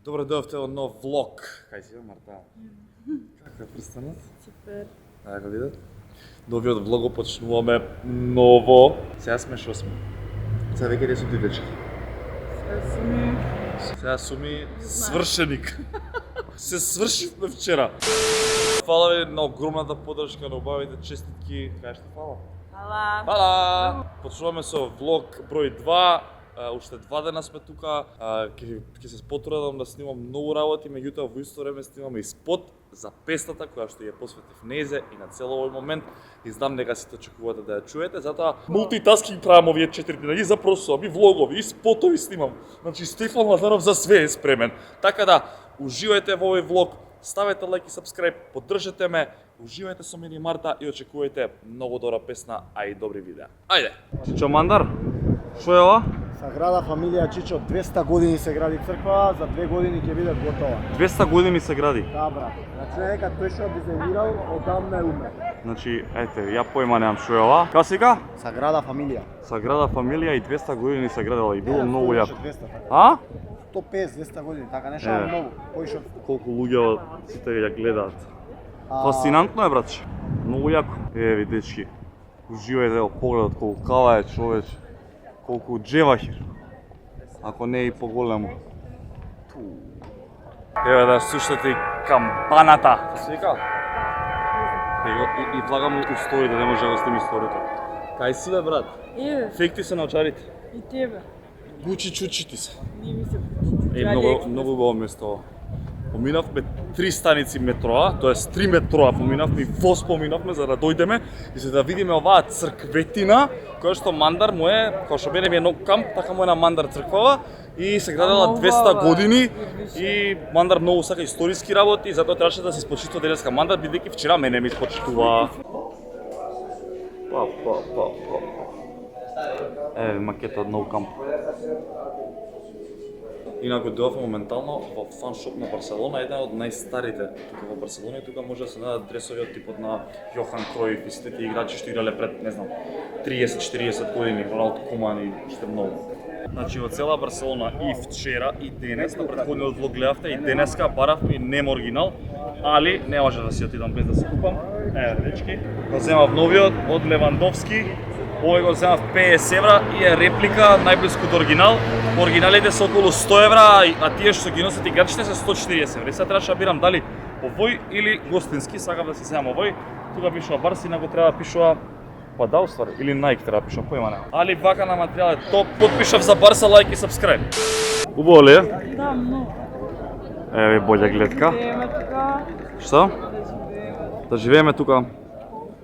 Добро дојдовте во нов влог. Кај си, Марта? Како е престанат? Супер. Ајде го видат. Новиот влог го почнуваме ново. Сега сме шо сме? Сега веќе не су ти дечки. Сега су ми свршеник. Се свршивме вчера. Фала ви на огромната поддршка, на убавите честитки. Кажете фала. Хала. Фала! Почнуваме со влог број 2. Уште 2 дена сме тука. Ќе се потрудам да снимам многу работи, меѓутоа во исто време снимаме и спот за песната која што ја посветив незе и на цел овој момент. И знам дека сите очекувате да ја чуете, затоа мултитаскинг правам овие 4 дена и за прособи, влогови, и спотови снимам. Значи Стефан Лазаров за све е спремен. Така да уживајте во овој влог, ставете лайк и сабскрајб, поддржете ме, уживајте со мене и Марта и очекувајте многу добра песна, а и добри видеа. Ајде! Чичо Мандар, шо е ова? Саграда фамилија Чичо, 200 години се гради црква, за 2 години ќе биде готова. 200 години се гради. Да, брат. Значи дека тој што дизајнирал, одамна е умер. Значи, ете, ја појма немам шо е ова. Како се вика? Саграда фамилија. Саграда фамилија и 200 години се градела и било многу јако. 200, така. А? 150-200 години, така нешто многу. Кој што Колку луѓе сите ја гледаат. Фасцинантно е, братче. Многу јако. Еви, дечки. Уживајте во погледот колку кава е човеч. Колку джевахир. Ако не и поголемо. Еве да слушате и кампаната. Што се вика? И влагам у сторите, не може да го сними сторите. Кај си бе, брат? Еве, Фекти се на очарите. и тебе. Гучи чучити се. Не ми се получи. Многу убаво место ова. Поминавме 3 станици метроа, тоест 3 метроа поминавме и воз поминавме за да дојдеме и за да видиме оваа цркветина, која што Мандар му е, кој што мене ми е ног камп, така му е на Мандар црквава и се градела 200 години и Мандар многу сака историски работи и затоа требаше да се спочитува денеска Мандар, бидејќи вчера мене ми спочитува. Еве макета од нов камп. Инаку дојавме моментално во фан шоп на Барселона, еден од најстарите тука во Барселона и тука може да се најдат дресови од типот на Йохан Кројф и сите тие играчи што играле пред, не знам, 30-40 години, Роналд Куман и уште многу. Значи во цела Барселона и вчера и денес, на претходниот влог гледавте и денеска баравме нема оригинал, али не може да си отидам без да се купам. Еве дечки, го земав новиот од Левандовски. Овој го земав 50 евра и е реплика најблиску до оригинал. Оригиналите се околу 100 евра, а тие што ги носат играчите се 140 евра. И сега требаше да бирам дали овој или гостински, сакав да си земам овој. Тука пишува Барс, инаку треба да пишува па да уствари, или Nike треба да пишува, појма нема. Али вака на материјал е топ, подпишав за Барса, лайк и сабскрајб. Убаво ли е? Да, многу. Еве боља гледка. Живееме тука. Што? Да живееме. Да живееме тука.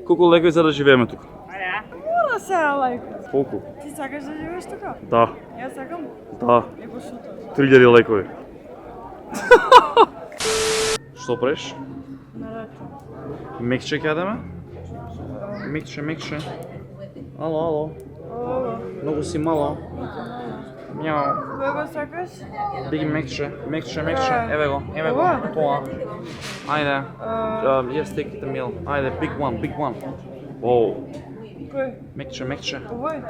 Колку лекови за да живееме тука? Мора се, лайк. Колку? Ти сакаш да живееш тука? Да, Јас сакам. да. Еко шуто. 3000 лекови. Што правиш? На рачу. Мекче ќе јадеме? Мекче. Ало, ало. Ова. Многу си мало. Мјау. Кој го сакаш? Биг мекче. Еве го, Ова? Тоа. Ајде. Yes, take the meal. Ајде, big one. Воу. Кој? Мекче. Овој?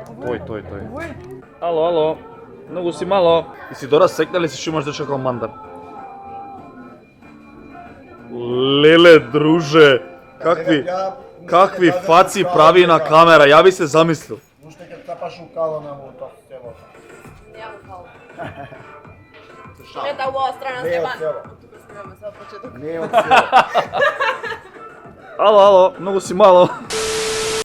Тој. Овој? Ало. Многу си мало. И си дора секна ли си што имаш да чекам Мандар? Леле, друже. Какви фаци прави на камера, ја би се замислил. уште ќе цапаш укало на тоа цело. Няма кало. Не да ова страна Не е од снима. цело. Тука снимаме за почеток. Не е од цело. Ало, многу си мало.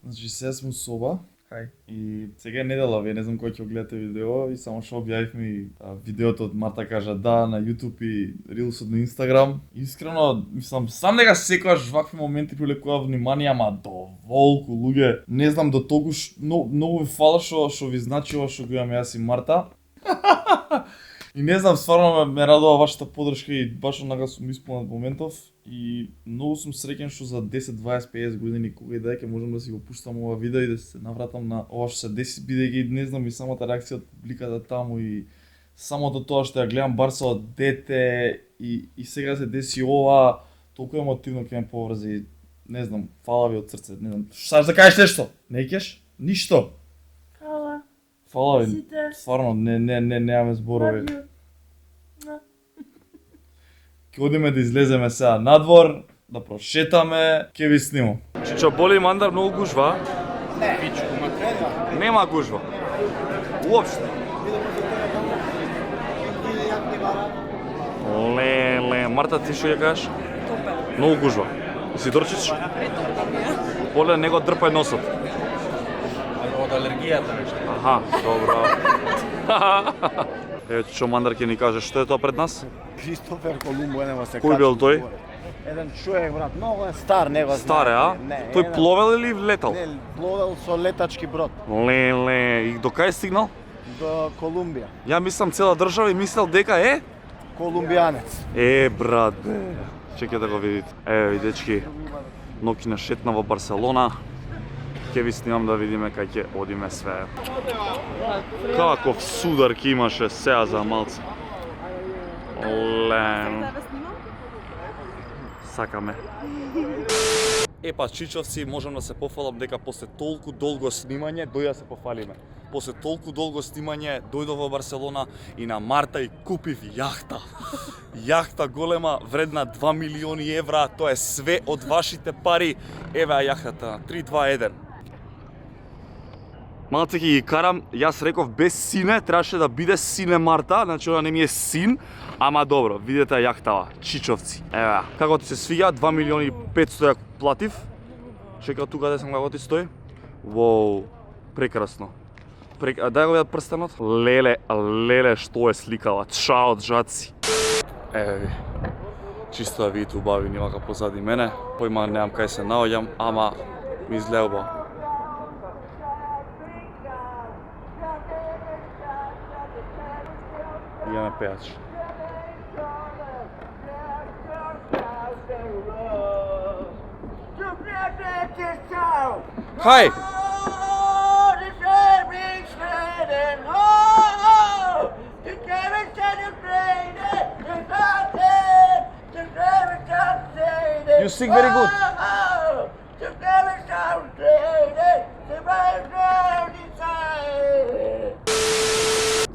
Значи сега сме соба. Хај. И сега е недела, вие не знам кој ќе го гледате видео и само што објавивме и видеото од Марта кажа да на YouTube и Reelsот на Instagram. Искрено, мислам, сам дека секогаш вакви моменти привлекува внимание, ама доволку луѓе. Не знам до толку многу ви фала што ви значи ова што го имам јас и Марта. И не знам, стварно ме радува вашата поддршка и баш онака сум исполнет моментов и многу сум среќен што за 10, 20, 50 години кога и да ќе можам да си го пуштам ова видео и да се навратам на ова што се деси, бидејќи не знам и самата реакција од публиката таму и самото тоа што ја гледам Барса од дете и сега се деси ова, толку емотивно ќе ме поврзе. Не знам, фала ви од срце, не знам. Сакаш да кажеш нешто? Не ќеш? Ништо. Хала. Фала ви. Сите. Стварно, немаме зборови. Love you. Ќе одиме да излеземе сега надвор, да прошетаме, ќе ви снимам. Чичо, боли мандар многу гужва? Нема гужва. Уопште. Леле, Марта, ти што ја кажеш? Многу гужва. Си дрчиш? Поле него дрпај носот. Од алергијата нешто. Аха, добро. Еве Чичо Мандар ќе ни каже што е тоа пред нас? Кристофер Колумбо нема се Кој бил тој? Еден човек, брат, многу е стар, не го Старе, а? Не, Тој еден- пловел или летал? Не, пловел со летачки брод Леле, и до кај стигнал? до Колумбија. Ја мислам цела држава и мислел дека е? Колумбијанец. Брат, бе. Чекај да го видите. Еве ви дечки, ноќна шетна во Барселона. Ќе ви снимам да видиме кај ќе одиме све. Каков судар ќе имаше сега за малце. Лен. Сакаме. Епа, чичовци, можам да се пофалам дека после толку долго снимање, доја се пофалиме. После толку долго снимање, дојдов во Барселона и на Марта и купив јахта. Јахта голема, вредна 2 милиони евра, тоа е све од вашите пари. Еве јахтата, 3-2-1. Малце ќе ги карам, јас реков без сине, требаше да биде сине Марта, значи она не ми е син, ама добро, видете јахтава, чичовци. Еве, како ти се свиѓа, 2 милиони 500 ја платив. Чека тука да сам како ти стои. Воу, прекрасно. Дај го видат прстенот. Леле, што е сликала, чао джаци. Еве ви, чисто да видите убави вака позади мене. Појма немам кај се наоѓам, ама ми изгледа убаво. Имаме пејач. Хај! You sing very good.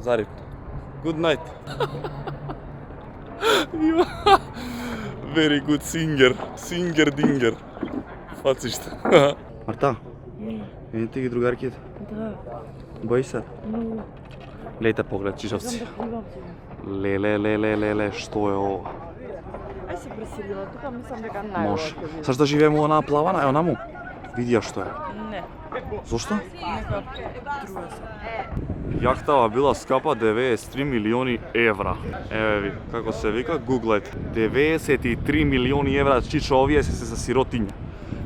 Зарив. Good night. Very good singer. Singer dinger. Фациште. Марта, видите ги другарките? Да. Бои се? Много. Лејте поглед, чичовци. Пливам се. Леле, што е ова? Ај се преселила, тука мислам дека Може. најлошо ќе биде. Саш да живееме онаа плавана, е онаму. Види ја што е. Не, Зошто? нека друга се. Јахтава била скапа 93 милиони евра. Еве ви, како се вика, гуглајте. 93 милиони евра, чичо, овие се за сиротиња.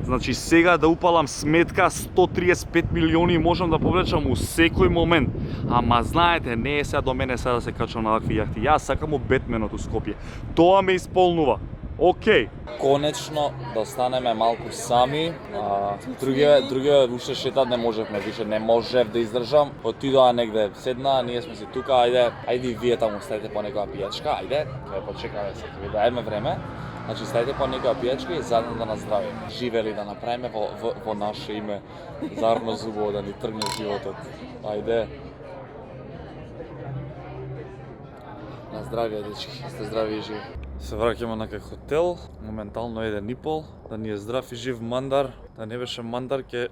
Значи сега да упалам сметка 135 милиони можам да повлечам у секој момент. Ама знаете, не е сега до мене сега да се качам на вакви јахти. Јас сакам у Бетменот у Скопје. Тоа ме исполнува. Океј. Конечно да останеме малку сами. Другие уште шетат не можевме, више не можев да издржам. Отидоа негде седна, ние сме си тука, ајде и вие таму стајте по некоја пијачка, ајде, ќе почекаме се, ќе ви даеме време. Значи стајте по некоја пијачка и заедно да наздравиме. Живели да направиме во наше име, зарно зубово да ни тргне животот. Ајде. На здравие, дечки, сте здрави и живи. Се враќаме на кај хотел, моментално 1,5, да ни е здрав и жив Мандар, да не беше Мандар ќе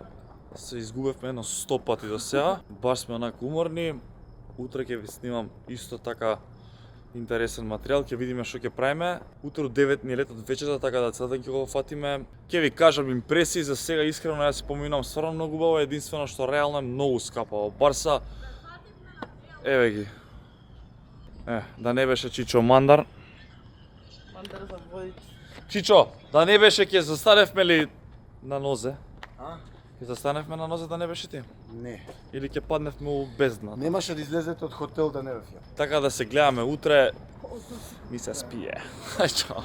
се изгубевме едно 100 пати до сега. Баш сме онака уморни, утре ќе ви снимам исто така интересен материјал, ќе видиме што ќе правиме. Утре од 9 ни е летот вечерта, така да цел ден ќе го фатиме. Ќе ви кажам импресии за сега, искрено јас се поминувам стварно многу убаво, единствено што реално е многу скапа во Барса. Еве ги. Да не беше Чичо Мандар. Мандар за водич. Чичо, да не беше ќе застаневме ли на нозе? Ќе застаневме на нозе да не беше ти? Не. Или ќе падневме у бездна? Немаше да излезете од хотел да не бев ја. Така да се гледаме утре. Ми се спие. Ај чао.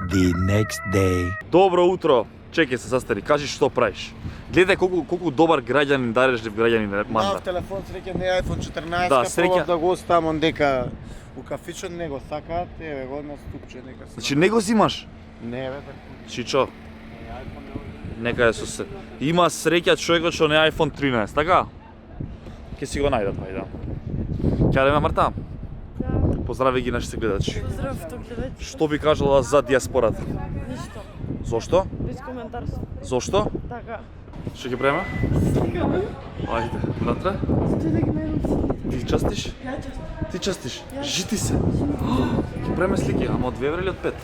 The next day. Добро утро. Чекај се застари, кажи што правиш. Гледај колку добар граѓанин, дарежлив граѓанин е Мандар. Мав телефон среќа не iPhone 14, Да, да, среќа- пробав да го оставам дека у кафичот не го сакаат, еве го на ступче нека се. Значи не го зимаш? Не бе, така. Чичо, нека е со се. Има среќа човекот што не е iPhone 13, така? Ќе си го најдат, ајде. Ќе одиме Марта? Поздрави ги нашите гледачи. Поздрав, то гледајте. Што би кажала за диаспората? Ништо. Зошто? Без коментар. Зошто? Така. Што ќе правиме? Сликаме. Ајде, внатре. Стои да ги најдам. Ти частиш? Ја част. Ти частиш? Жити се. Ќе правиме слики, ама од 2 евра или од 5?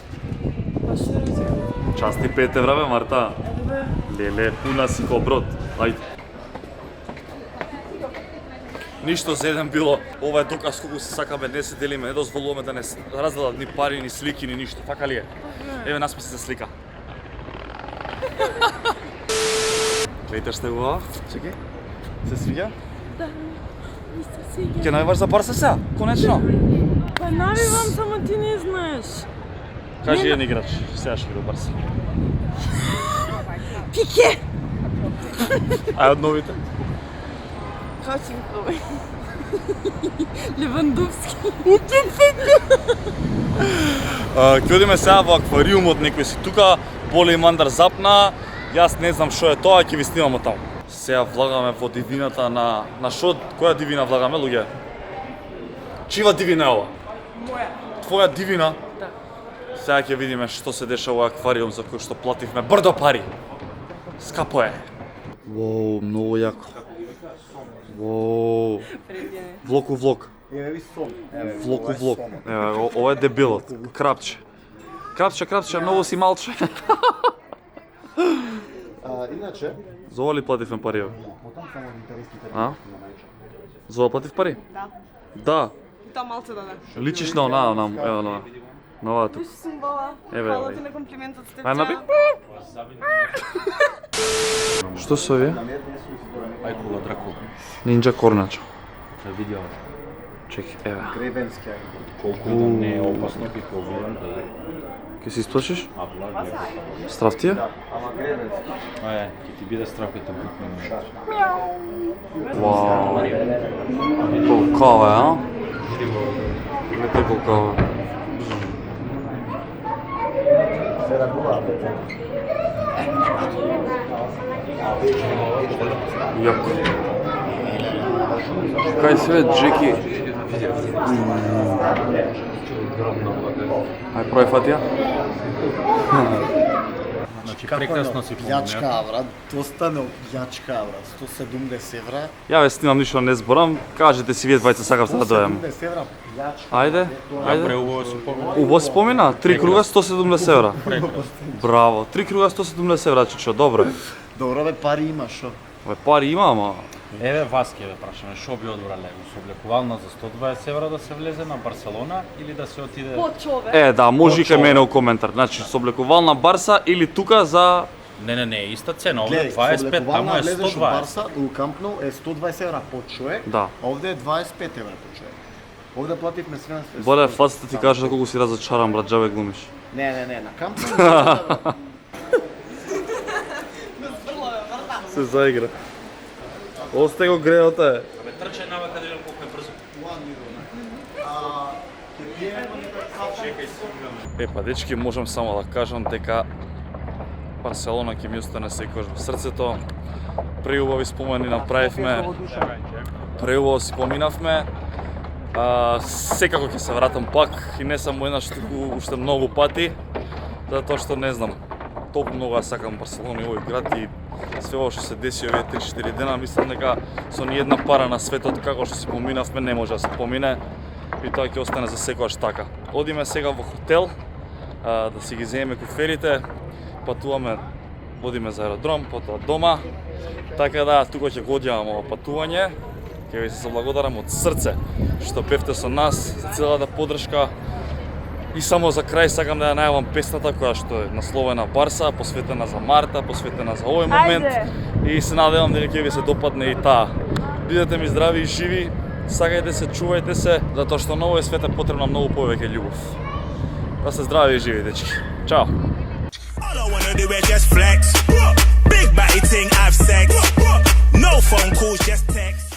Па што ризик? Части 5 евра бе, Марта. Бе, Леле, пуна си ко брод. Ајде. Ништо за еден било. Ова е доказ колку се сакаме, не се делиме, не дозволуваме да не разделат ни пари, ни слики, ни ништо. Така ли е? Еве нас се слика. Гледате што е ова? Чекај. Се свиѓа? да. Ми се свиѓа. Ќе најваш за Барса сега, конечно. Па навивам, само ти не знаеш. Кажи еден играч, сега ќе до Барса. Пике! Ај од новите? Хачинкови. Левандовски. Ќе одиме сега во аквариумот, некој си тука, Поле и Мандар запна, јас не знам што е тоа, ќе ви снимаме таму. Сега влагаме во дивината на шо, која дивина влагаме, луѓе? Чива дивина е ова? Моја. Твоја дивина? Да. Сега ќе видиме што се дешава во аквариум за кој што плативме брдо пари. Скапо е. Воу, многу јако. Воу. Влог у влог. Еве ви сом. Еве, Влог у ова е влог. сомот. Еве, ова е дебилот. Крапче. Крапче, многу си малче. Иначе, За ова ли плативме пари? Бе? потом само интересните А? За ова платив пари? Да. Да. Тоа малце даде. Личиш на она, ево на оваа тук. Виш сум бала. Еве, Фала еве. ти на комплиментот сте. Ај наби. Што се овие? Айкула Дракула. Нинджа корнача. Се видео. Чекай, еве. гребенски Колку да не е опасно и повидам да Ке се исплашиш? аплаги. Страв ти е? ама гребенски. Ај, ќе ти биде страх кога те бутне. Вау. Толкова е, а? Гледате колкова е. Се радува, Јако. Кај све, Джеки? Ај, прој фатија? Значи прекрасно си Јачка поминав. авра, достане од јачка авра, 170 евра. Ја ве снимам, ништо не зборам. Кажете си вие двајца сакавте да дојам. 170 евра, јачка. Ајде, ајде. Преубаво се поминав. Убаво си помина? 3 круга 170 евра. Браво, 3 круга 170 евра, Чичо, добро е. Добро бе, пари има, шо? Бе, пари има, ама... Еве вас ќе ве прашаме, што би одбрале? Со облекувална за 120 евра да се влезе на Барселона или да се отиде? По човек. Да, може и кај мене у коментар. Значи, со облекувална Барса или тука за... Не, иста цена, овде Гледај, 25, таму е влезеш у 120. Барса, у Камп Nou е 120 евра по човек, Да. а овде е 25 евра по човек. Овде плативме све на све. Боле, фацата ти кажа колку си разочаран, брат, джабе глумиш. Не, на Камп Nou. Се заигра. Осте го греоте. Абе трчај навака да видам колку е брзо. Па, дечки, можам само да кажам дека Барселона ќе ми остане секогаш во срцето. Преубави спомени направивме. Преубаво си поминавме. Секако ќе се вратам пак и не само еднаш, туку уште многу пати. Затоа што не знам, толку многу ја сакам Барселона и овој град и све ова што се деси овие 3-4 дена, мислам дека со ни една пара на светот како што си поминавме не може да се помине и тоа ќе остане за секогаш така. Одиме сега во хотел да си ги земеме куферите, патуваме, одиме за аеродром, потоа дома. Така да, тука ќе го одјавам ова патување. Ќе ви се заблагодарам од срце што бевте со нас, за целата поддршка. И само за крај сакам да ја најавам песната која што е насловена Барса, посветена за Марта, посветена за овој момент. И се надевам дека ќе ви се допадне и таа. Бидете ми здрави и живи, сакајте се, чувајте се, затоа што на овој свет е потребна многу повеќе љубов. Да се здрави и живи, дечки. Чао! All I wanna do is just flex. Big body ting, have sex. No phone calls, just text.